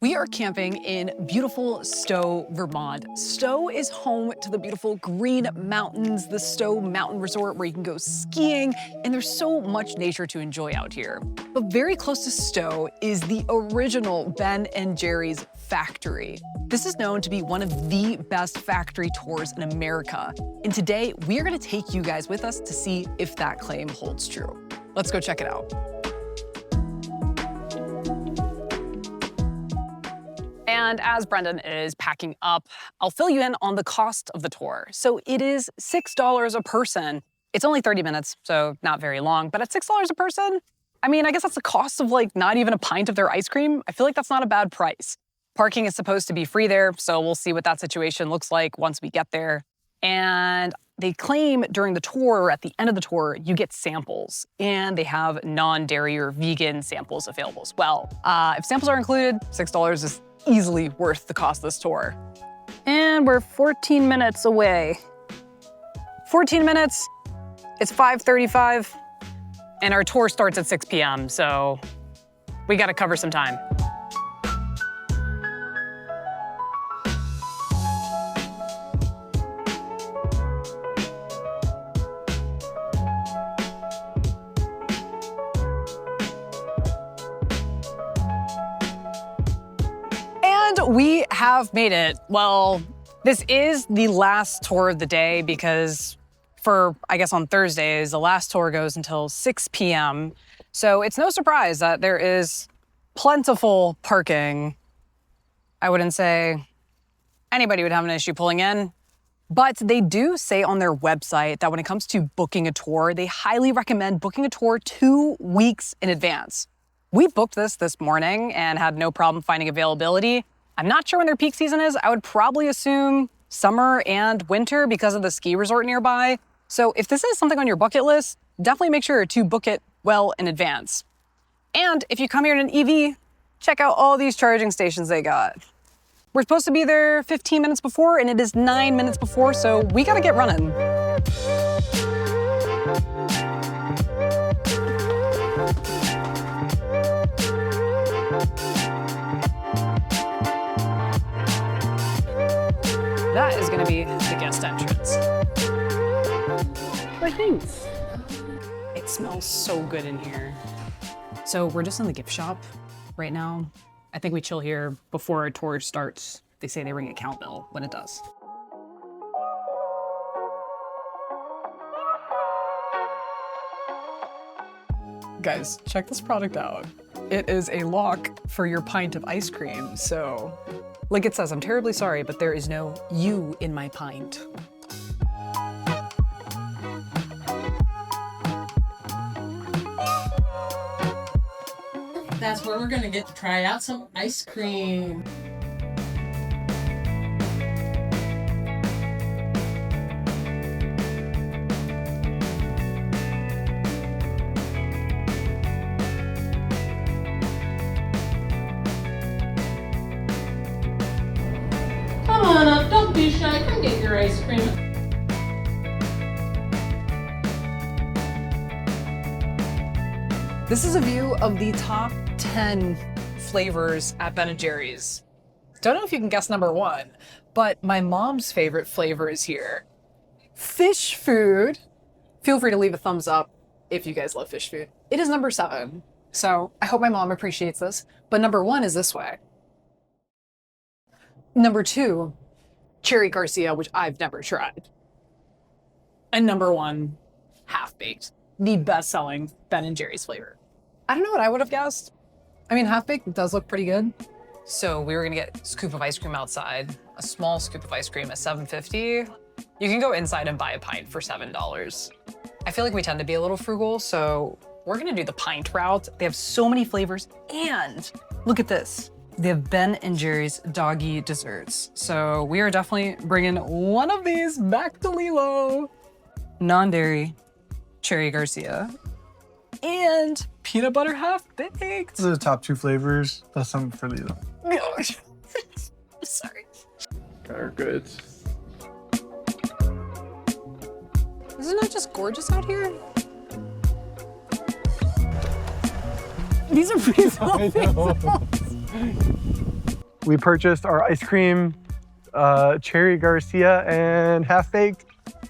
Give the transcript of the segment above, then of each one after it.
We are camping in beautiful Stowe, Vermont. Stowe is home to the beautiful Green Mountains, the Stowe Mountain Resort where you can go skiing, and there's so much nature to enjoy out here. But very close to Stowe is the original Ben and Jerry's factory. This is known to be one of the best factory tours in America. And today, we are gonna take you guys with us to see if that claim holds true. Let's go check it out. And as Brendan is packing up, I'll fill you in on the cost of the tour. So it is $6 a person. It's only 30 minutes, so not very long, but at $6 a person, I mean, I guess that's the cost of like not even a pint of their ice cream. I feel like that's not a bad price. Parking is supposed to be free there, so we'll see what that situation looks like once we get there. And they claim during the tour, or at the end of the tour, you get samples, and they have non-dairy or vegan samples available as well. If samples are included, $6 is easily worth the cost of this tour. And we're 14 minutes away. 14 minutes, it's 5:35, and our tour starts at 6 p.m., so we gotta cover some time. We have made it. Well, this is the last tour of the day because I guess on Thursdays, the last tour goes until 6 p.m. So it's no surprise that there is plentiful parking. I wouldn't say anybody would have an issue pulling in, but they do say on their website that when it comes to booking a tour, they highly recommend booking a tour 2 weeks in advance. We booked this morning and had no problem finding availability. I'm not sure when their peak season is. I would probably assume summer and winter because of the ski resort nearby. So if this is something on your bucket list, definitely make sure to book it well in advance. And if you come here in an EV, check out all these charging stations they got. We're supposed to be there 15 minutes before, and it is 9 minutes before, so we gotta get running. That is gonna be the guest entrance. Thanks. It smells so good in here. So we're just in the gift shop right now. I think we chill here before our tour starts. They say they ring a cowbell when it does. Guys, check this product out. It is a lock for your pint of ice cream, so like it says, I'm terribly sorry, but there is no you in my pint. That's where we're gonna get to try out some ice cream. Come on up, don't be shy, come get your ice cream. This is a view of the top 10 flavors at Ben & Jerry's. Don't know if you can guess number 1, but my mom's favorite flavor is here. Fish food. Feel free to leave a thumbs up if you guys love fish food. It is number 7, so I hope my mom appreciates this, but number 1 is this way. Number 2, Cherry Garcia, which I've never tried. And number 1, Half-Baked, the best-selling Ben & Jerry's flavor. I don't know what I would have guessed. I mean, Half-Baked does look pretty good. So we were gonna get a scoop of ice cream outside, a small scoop of ice cream at $7.50. You can go inside and buy a pint for $7. I feel like we tend to be a little frugal, so we're gonna do the pint route. They have so many flavors, and look at this. They have Ben & Jerry's doggy desserts. So we are definitely bringing one of these back to Lilo. Non-dairy, Cherry Garcia, and peanut butter half-baked. Those are the top 2 flavors. That's something for Lilo. Sorry. They're good. Isn't it just gorgeous out here? These are pretty We purchased our ice cream, Cherry Garcia and Half Baked.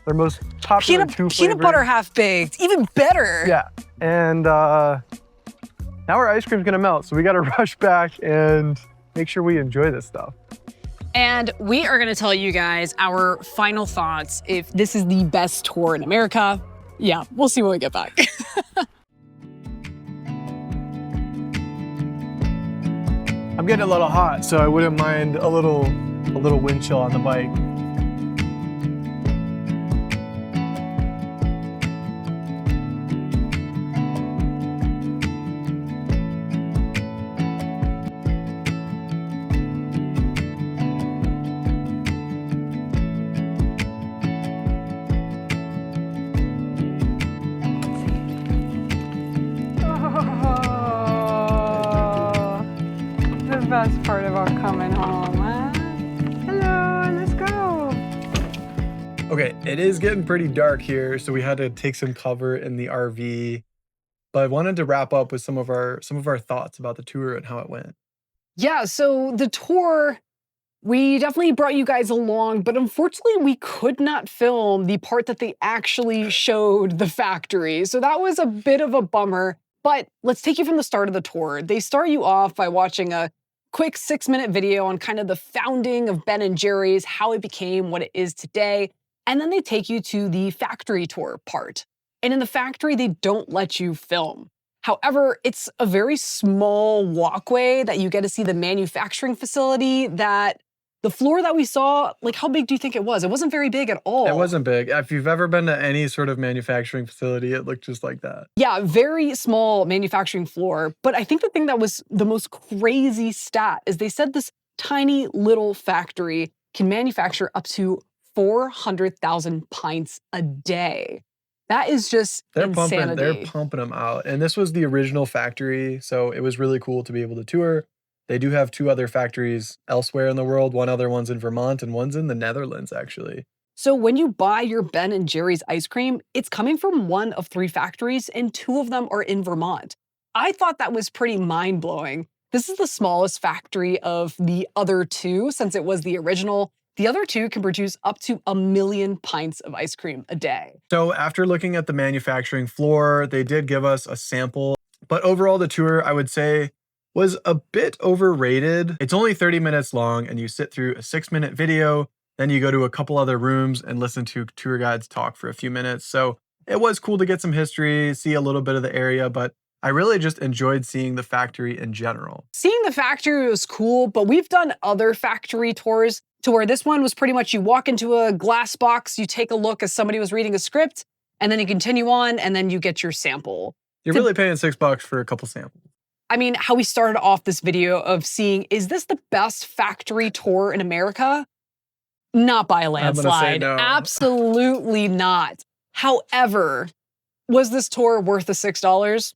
Their most popular two flavors. Peanut butter half baked, even better. Yeah, and now our ice cream's gonna melt, so we gotta rush back and make sure we enjoy this stuff. And we are gonna tell you guys our final thoughts if this is the best tour in America. Yeah, we'll see when we get back. I'm getting a little hot, so I wouldn't mind a little wind chill on the bike. The best part about coming home, huh? Hello, let's go. Okay, it is getting pretty dark here, so we had to take some cover in the RV. But I wanted to wrap up with some of our thoughts about the tour and how it went. Yeah, so the tour, we definitely brought you guys along, but unfortunately we could not film the part that they actually showed the factory. So that was a bit of a bummer, but let's take you from the start of the tour. They start you off by watching a quick 6-minute video on kind of the founding of Ben & Jerry's, how it became what it is today. And then they take you to the factory tour part. And in the factory, they don't let you film. However, it's a very small walkway that you get to see the manufacturing facility that the floor that we saw, like how big do you think it was? It wasn't very big at all. It wasn't big. If you've ever been to any sort of manufacturing facility, it looked just like that. Yeah, very small manufacturing floor. But I think the thing that was the most crazy stat is they said this tiny little factory can manufacture up to 400,000 pints a day. That is just insanity. They're pumping them out. And this was the original factory, so it was really cool to be able to tour. They do have 2 other factories elsewhere in the world. One other one's in Vermont and one's in the Netherlands, actually. So when you buy your Ben & Jerry's ice cream, it's coming from one of 3 factories and 2 of them are in Vermont. I thought that was pretty mind-blowing. This is the smallest factory of the other 2 since it was the original. The other 2 can produce up to 1 million pints of ice cream a day. So after looking at the manufacturing floor, they did give us a sample. But overall, the tour, I would say, was a bit overrated. It's only 30 minutes long and you sit through a 6-minute video, then you go to a couple other rooms and listen to tour guides talk for a few minutes. So it was cool to get some history, see a little bit of the area, but I really just enjoyed seeing the factory in general. Seeing the factory was cool, but we've done other factory tours to where this one was pretty much you walk into a glass box, you take a look as somebody was reading a script, and then you continue on and then you get your sample. You're really paying $6 for a couple samples. I mean, how we started off this video of seeing, is this the best factory tour in America? Not by a landslide. No. Absolutely not. However, was this tour worth the $6?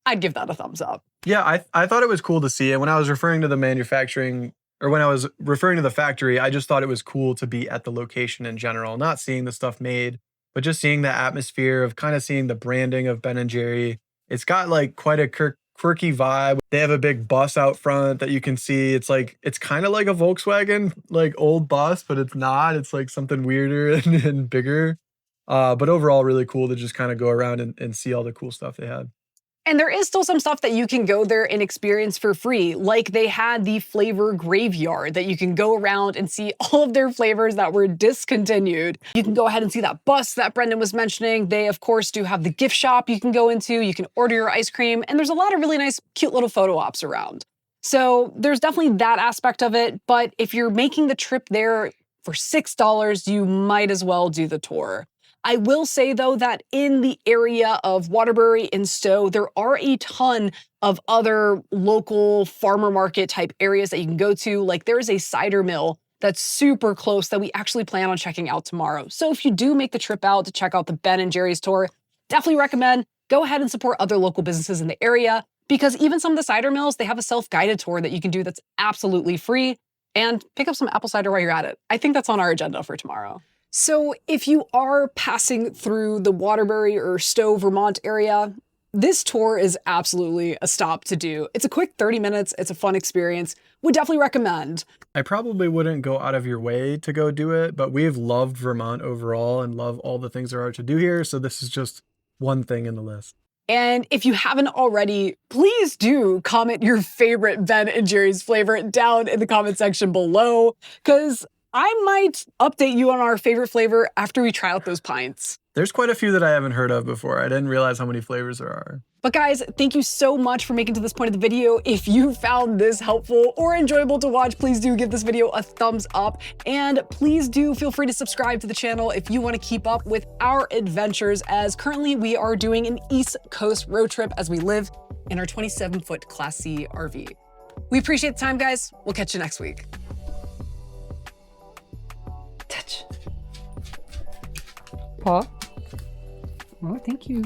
I'd give that a thumbs up. Yeah, I thought it was cool to see. And when I was referring to the manufacturing, or when I was referring to the factory, I just thought it was cool to be at the location in general, not seeing the stuff made, but just seeing the atmosphere of kind of seeing the branding of Ben & Jerry. It's got like quite a quirky vibe. They have a big bus out front that you can see. It's kind of like a Volkswagen, like old bus, but it's not. It's like something weirder and bigger. But overall, really cool to just kind of go around and see all the cool stuff they had. And there is still some stuff that you can go there and experience for free. Like they had the flavor graveyard that you can go around and see all of their flavors that were discontinued. You can go ahead and see that bus that Brendan was mentioning. They, of course, do have the gift shop you can go into. You can order your ice cream. And there's a lot of really nice, cute little photo ops around. So there's definitely that aspect of it. But if you're making the trip there for $6, you might as well do the tour. I will say, though, that in the area of Waterbury and Stowe, there are a ton of other local farmer market type areas that you can go to. Like there is a cider mill that's super close that we actually plan on checking out tomorrow. So if you do make the trip out to check out the Ben & Jerry's tour, definitely recommend go ahead and support other local businesses in the area, because even some of the cider mills, they have a self-guided tour that you can do that's absolutely free, and pick up some apple cider while you're at it. I think that's on our agenda for tomorrow. So if you are passing through the Waterbury or Stowe, Vermont area, This tour is absolutely a stop to do. It's a quick 30 minutes. It's a fun experience. Would definitely recommend. I probably wouldn't go out of your way to go do it, but we've loved Vermont overall and love all the things there are to do here. So this is just one thing in the list. And if you haven't already, please do comment your favorite Ben and Jerry's flavor down in the comment section below, because I might update you on our favorite flavor after we try out those pints. There's quite a few that I haven't heard of before. I didn't realize how many flavors there are. But guys, thank you so much for making it to this point of the video. If you found this helpful or enjoyable to watch, please do give this video a thumbs up. And please do feel free to subscribe to the channel if you want to keep up with our adventures, as currently we are doing an East Coast road trip as we live in our 27-foot Class C RV. We appreciate the time, guys. We'll catch you next week. Touch. Paw. Oh, thank you.